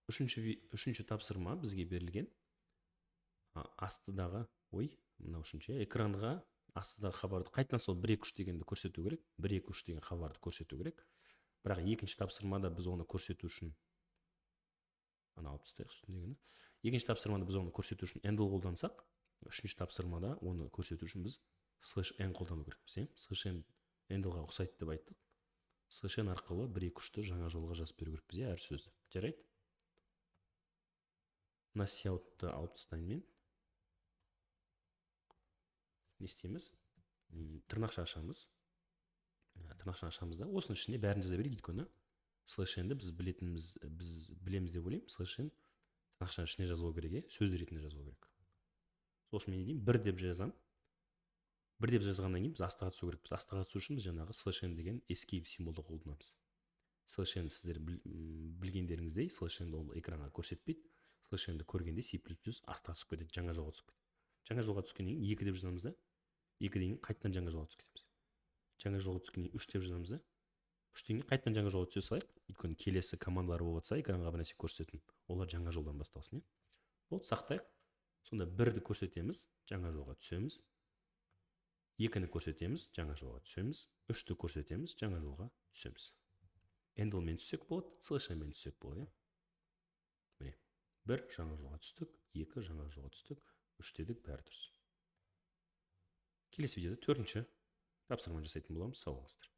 үшінші тапсырма бізге берілген астыдағы мынау үшінші экранға астыдағы хабарды қайтадан сол 1-2-3 дегенді көрсету керек. 1-2-3 деген хабарды көрсету керек. Бірақ екінші тапсырмада біз оны көрсету үшін алып тастайық үстіндегіні. Екінші тапсырмада біз оны көрсету үшін handle қолдансақ, үшінші тапсырмада оны көрсету үшін біз /n қолдану керекпіз. /n handle-ға ұқсайды деп айттық. /n арқылы 1-2-3-ті жаңа жолға жазып беру керекпіз, әр сөзді. Жарайды. Мына сяутты алып тастайын мен. Не істейміз? Тырнақша ашамыз. Тырнақша ашамыз да, осының ішінде бәрін жаза берейік, өйткені /n-ді біз білеміз деп ойлаймын. /n тырнақшаның ішіне жазылу керек, сөз ретінде жазылу керек. Сол үшін мен не деймін? 1 деп жазамын. 1 деп жазғаннан кейін біз астыға түсу керекпіз. Астыға түсу үшін біз жаңағы /n деген escape символды қолданамыз. /n сіздер білгендеріңіздей, /n-ді ол экранға көрсетпейді. /n-ді көргенде C++ астыға түсіп кетеді, жаңа жолға түсіп кетеді. Жаңа жолға түскеннен кейін 2 деп жазамыз да, 2-ден кейін қайтадан жаңа жолға түсіп кетеміз. Жаңа жолға түскеннен кейін 3 деп жазамыз да, 3-тен кейін қайтадан жаңа жолға түсе салайық. Өйткені келесі командалар болып жатса, экранға бір нәрсе көрсететін, олар жаңа жолдан басталсын. Болды, сақтайық. Сонда 1-ді көрсетеміз, жаңа жолға түсеміз. 2-ні көрсетеміз, жаңа жолға түсеміз. 3-ті көрсетеміз, жаңа жолға түсеміз. Handle-мен түссек болады, /n-мен түссек болады. Міне, 1 жаңа жолға түстік, 2 жаңа жолға түстік, 3 дедік, бәрі дұрыс. Келесі видеода 4-ші тапсырма жасайтын боламыз. Сау болыңыздар.